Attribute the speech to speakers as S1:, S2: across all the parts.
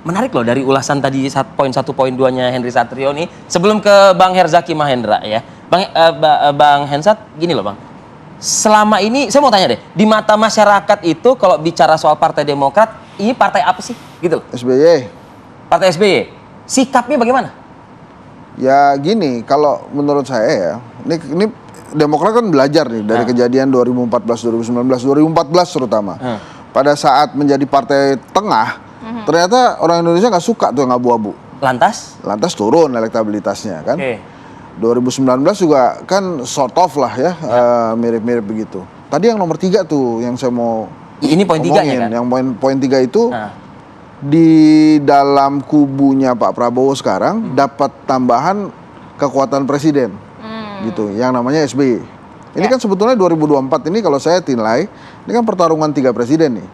S1: Menarik loh dari ulasan tadi 1.1.2-nya Henry Satrio nih. Sebelum ke Bang Herzaki Mahendra ya. Bang Hensat, gini loh Bang. Selama ini, saya mau tanya deh, di mata masyarakat itu kalau bicara soal Partai Demokrat, ini partai apa sih? Gitu loh.
S2: SBY.
S1: Partai SBY. Sikapnya bagaimana?
S2: Ya gini, kalau menurut saya ya, ini Demokrat kan belajar nih dari kejadian 2014, 2019, 2014 terutama. Pada saat menjadi partai tengah, ternyata orang Indonesia nggak suka tuh yang abu-abu.
S1: Lantas?
S2: Lantas turun elektabilitasnya kan.
S1: Oke.
S2: 2019 juga kan sort of lah ya, mirip-mirip begitu. Tadi yang nomor 3 tuh yang saya mau
S1: Ini poin 3-nya kan?
S2: Yang poin 3 itu di dalam kubunya Pak Prabowo sekarang dapat tambahan kekuatan presiden gitu, yang namanya SBY. Ini kan sebetulnya 2024 ini kalau saya nilai, ini kan pertarungan 3 presiden nih.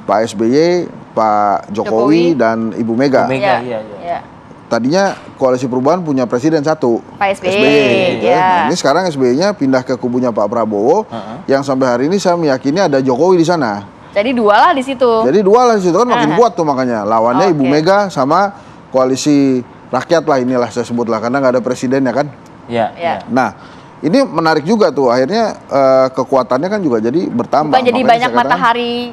S2: Pak SBY, Pak Jokowi, dan Ibu Mega.
S1: Iya.
S2: Tadinya Koalisi Perubahan punya presiden 1,
S3: Pak SBY
S2: gitu ya. Nah, ini sekarang SBY-nya pindah ke kubunya Pak Prabowo, yang sampai hari ini saya meyakini ada Jokowi di sana.
S3: Jadi 2 lah di situ.
S2: Jadi 2 lah di situ kan makin kuat tuh makanya. Lawannya Ibu Mega sama Koalisi Rakyat lah, inilah saya sebut lah, karena nggak ada presidennya kan.
S3: Iya.
S2: Nah, ini menarik juga tuh, akhirnya kekuatannya kan juga jadi bertambah.
S3: Bukan jadi banyak matahari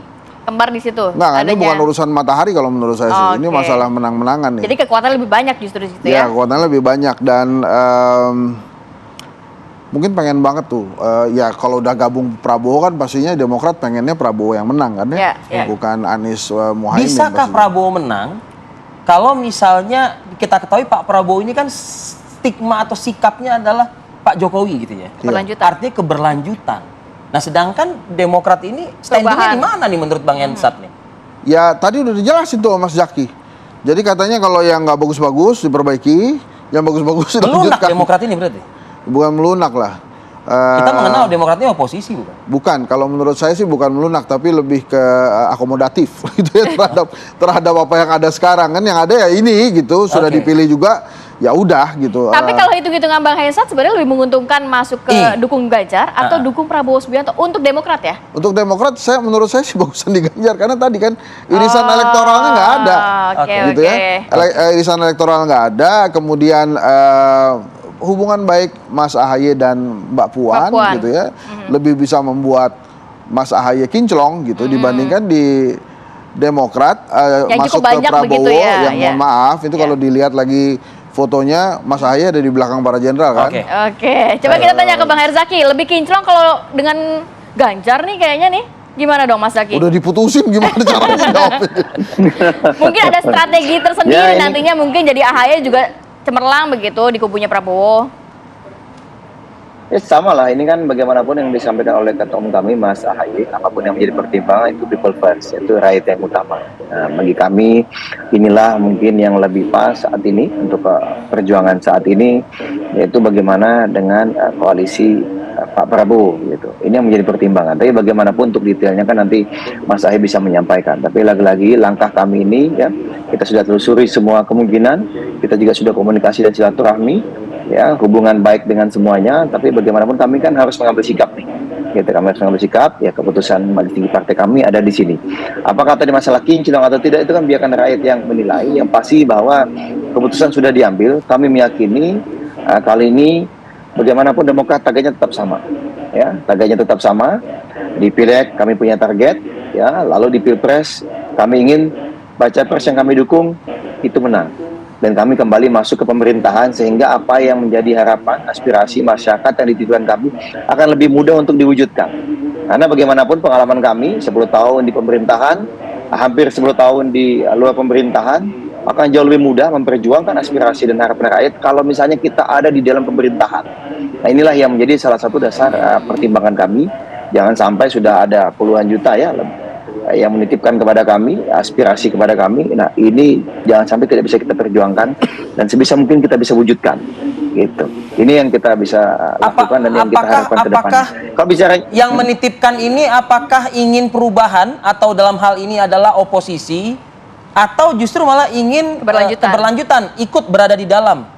S3: kembar di situ.
S2: Nah, ini bukan urusan matahari kalau menurut saya sih. Ini masalah menang-menangan nih.
S3: Jadi kekuatan lebih banyak justru di situ
S2: ya. Kekuatan lebih banyak dan mungkin pengen banget tuh. Ya kalau udah gabung Prabowo kan pastinya Demokrat pengennya Prabowo yang menang kan ya. Bukan Anies Muhaimin.
S1: Bisakah Prabowo menang kalau misalnya kita ketahui Pak Prabowo ini kan stigma atau sikapnya adalah Pak Jokowi gitu ya.
S3: Keberlanjutan.
S1: Artinya keberlanjutan. Nah, sedangkan Demokrat ini standingnya di mana nih menurut Bang Hensat nih?
S2: Ya tadi udah dijelasin tuh Mas Zaki. Jadi katanya kalau yang nggak bagus-bagus diperbaiki, yang bagus-bagus dilanjutkan.
S1: Melunak Demokrat ini berarti?
S2: Bukan melunak lah.
S1: Kita mengenal Demokrat ini oposisi bukan?
S2: Bukan, kalau menurut saya sih bukan melunak, tapi lebih ke akomodatif gitu ya terhadap apa yang ada sekarang kan. Yang ada ya ini gitu, sudah dipilih juga. Ya udah gitu.
S3: Tapi kalau hitung-hitungan Bang Hensat sebenarnya lebih menguntungkan masuk ke dukung Ganjar atau dukung Prabowo Subianto untuk Demokrat ya?
S2: Untuk Demokrat menurut saya sih bagusan di Ganjar karena tadi kan irisan elektoralnya nggak ada. Gitu ya. Irisan elektoral nggak ada, kemudian hubungan baik Mas Ahaye dan Mbak Puan gitu ya. Lebih bisa membuat Mas Ahaye kinclong gitu dibandingkan di Demokrat masuk ke Prabowo gitu ya, yang mohon maaf itu kalau dilihat lagi fotonya Mas Ahaye ada di belakang para jenderal kan?
S3: Oke. Coba kita tanya ke Bang Herzaki, lebih kinclong kalau dengan Ganjar nih kayaknya nih. Gimana dong Mas Zaki?
S2: Udah diputusin gimana caranya jawab?
S3: Mungkin ada strategi tersendiri nantinya mungkin jadi Ahaye juga cemerlang begitu di kubunya Prabowo.
S4: Ya sama lah, ini kan bagaimanapun yang disampaikan oleh ketua umum kami Mas Ahaye, apapun yang menjadi pertimbangan itu people first, itu rakyat yang utama. Nah, bagi kami inilah mungkin yang lebih pas saat ini untuk perjuangan saat ini, yaitu bagaimana dengan koalisi Pak Prabowo gitu. Ini yang menjadi pertimbangan. Tapi bagaimanapun untuk detailnya kan nanti Mas Ahaye bisa menyampaikan. Tapi lagi-lagi langkah kami ini ya kita sudah telusuri semua kemungkinan, kita juga sudah komunikasi dan silaturahmi. Ya, hubungan baik dengan semuanya, tapi bagaimanapun kami kan harus mengambil sikap nih. Gitu, kami harus mengambil sikap, ya keputusan majelis tinggi partai kami ada di sini. Apakah tadi masalah kinclong atau tidak, itu kan biarkan rakyat yang menilai. Yang pasti bahwa keputusan sudah diambil, kami meyakini kali ini bagaimanapun Demokrat targetnya tetap sama. Ya, targetnya tetap sama. Di Pileg kami punya target, ya, lalu di Pilpres kami ingin baca pres yang kami dukung itu menang. Dan kami kembali masuk ke pemerintahan sehingga apa yang menjadi harapan, aspirasi masyarakat yang dititipkan kami akan lebih mudah untuk diwujudkan. Karena bagaimanapun pengalaman kami 10 tahun di pemerintahan, hampir 10 tahun di luar pemerintahan, akan jauh lebih mudah memperjuangkan aspirasi dan harapan rakyat kalau misalnya kita ada di dalam pemerintahan. Nah inilah yang menjadi salah satu dasar pertimbangan kami. Jangan sampai sudah ada puluhan juta ya yang menitipkan kepada kami, aspirasi kepada kami. Nah ini jangan sampai tidak bisa kita perjuangkan dan sebisa mungkin kita bisa wujudkan gitu. Ini yang kita bisa lakukan dan yang kita harapkan ke depan. Kalau bicara
S1: yang menitipkan ini apakah ingin perubahan atau dalam hal ini adalah oposisi atau justru malah ingin keberlanjutan ikut berada di dalam?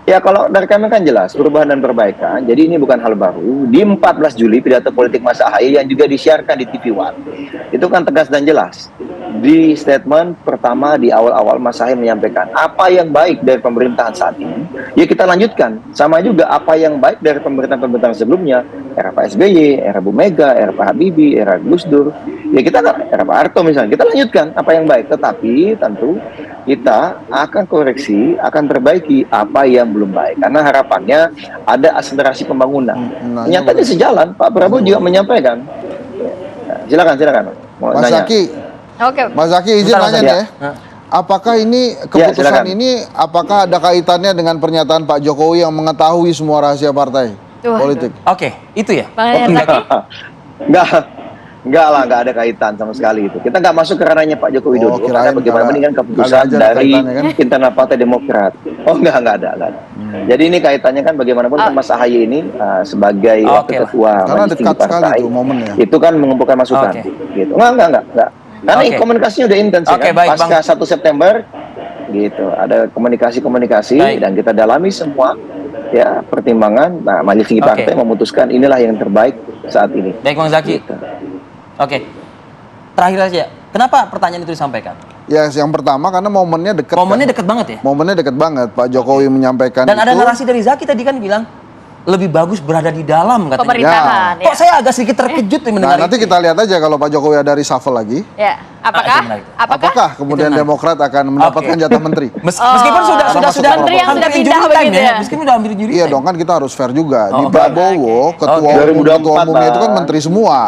S4: Ya kalau dari kami kan jelas perubahan dan perbaikan. Jadi ini bukan hal baru. Di 14 Juli pidato politik Mas Ahaye yang juga disiarkan di TV One itu kan tegas dan jelas di statement pertama di awal-awal Mas Ahy menyampaikan apa yang baik dari pemerintahan saat ini, ya kita lanjutkan. Sama juga apa yang baik dari pemerintahan-pemerintahan sebelumnya, era Pak SBY, era Bu Mega, era Pak Habibie, era Gus Dur, ya kita era Pak Harto misalnya, kita lanjutkan apa yang baik. Tetapi tentu kita akan koreksi, akan perbaiki apa yang belum baik. Karena harapannya ada akselerasi pembangunan. Nyatanya sejalan, Pak Prabowo juga menyampaikan. Silakan. Mau
S2: Mas
S4: nanya.
S2: Zaki,
S3: Oke.
S2: Mas Zaki izin
S1: Bentar,
S2: nanya
S1: Mas
S2: nih ya.
S1: Zaki.
S2: Apakah ini keputusan
S4: silakan.
S2: ini apakah ada kaitannya dengan pernyataan Pak Jokowi yang mengetahui semua rahasia partai
S3: Waduh.
S2: politik?
S1: Oke, itu ya.
S3: Bang Herzaki.
S4: Enggak lah, enggak ada kaitan sama sekali itu. Kita enggak masuk ke ranahnya Pak Joko Widodo.
S2: kirain
S4: Karena bagaimana
S2: kali-
S4: ini kan
S2: kali
S4: keputusan
S2: aja ada
S4: dari
S2: kaitannya kan?
S4: internal Partai Demokrat. Oh enggak ada. Jadi ini kaitannya kan bagaimanapun kan Mas Ahaye ini sebagai
S1: Oke lah.
S4: ketua
S2: Karena
S4: majelis tinggi
S2: dekat sekali
S4: partai,
S2: tuh momennya.
S4: itu kan mengumpulkan masukan.
S1: Oke.
S4: Gitu. Enggak. Karena
S1: Oke.
S4: komunikasinya udah intens ya
S1: Oke,
S4: kan.
S1: baik,
S4: Pasca 1 September gitu. Ada komunikasi
S1: Baik.
S4: dan kita dalami semua ya pertimbangan. Nah, majelis tinggi
S1: Oke.
S4: partai memutuskan inilah yang terbaik saat ini.
S1: Baik Bang Zaki.
S4: Gitu.
S1: Oke. Terakhir aja. Kenapa pertanyaan itu disampaikan?
S2: Ya, yang pertama karena momennya dekat.
S1: Momennya
S2: kan?
S1: dekat banget ya.
S2: Momennya dekat banget. Pak Jokowi menyampaikan
S1: Dan ada
S2: itu.
S1: narasi dari Zaki tadi kan bilang lebih bagus berada di dalam katanya.
S3: Pemerintahan.
S1: Kok saya agak sedikit terkejut nih
S2: Nah,
S1: mendengar
S2: nanti
S1: itu.
S2: kita lihat aja kalau Pak Jokowi ada reshuffle lagi.
S3: Ya.
S1: itu
S3: Apakah?
S1: menarik.
S2: Apakah kemudian
S1: Itu menarik.
S2: Demokrat akan mendapatkan
S1: Oke.
S2: jatah menteri?
S1: Meskipun sudah
S2: Karena masuk
S3: menteri yang
S1: hampir
S3: sudah pindah
S1: injury time
S3: begitu ya?
S1: Meskipun udah hampir injury
S2: Iya
S1: time.
S2: dong, kan kita harus fair juga. Di
S1: Oh,
S2: Prabowo, ketua
S1: Oke.
S2: umum,
S4: 2024,
S2: ketua umumnya itu kan
S4: Bang.
S2: menteri semua.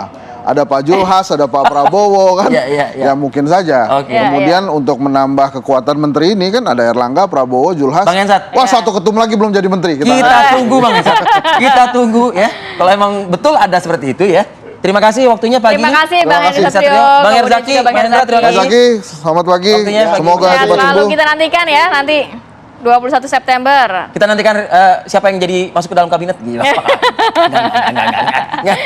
S2: Ada Pak Julhas, ada Pak Prabowo kan.
S1: Iya.
S2: Ya mungkin saja.
S1: Oke.
S2: Kemudian untuk menambah kekuatan menteri ini kan ada Erlangga, Prabowo, Julhas.
S1: Bang Hensat.
S2: Wah, satu ketum lagi belum jadi menteri.
S1: Kita tunggu Bang Hensat. Kita tunggu ya. Kalau emang betul ada seperti itu ya. Terima kasih waktunya pagi
S3: Terima
S1: ini.
S3: kasih Bang
S2: Terima
S3: Henry
S2: kasih.
S3: Satrio.
S1: Bang
S3: kemudian
S1: Herzaki,
S3: juga Bang
S1: Bang Hendra, terima
S2: Mas
S1: kasih.
S2: Zaki, selamat pagi.
S1: Waktunya pagi
S2: Semoga
S3: Sehat
S2: cepat
S3: selalu
S2: sembuh.
S3: kita nantikan ya nanti 21 September.
S1: Kita nantikan siapa yang jadi masuk ke dalam kabinet. Gila. Enggak.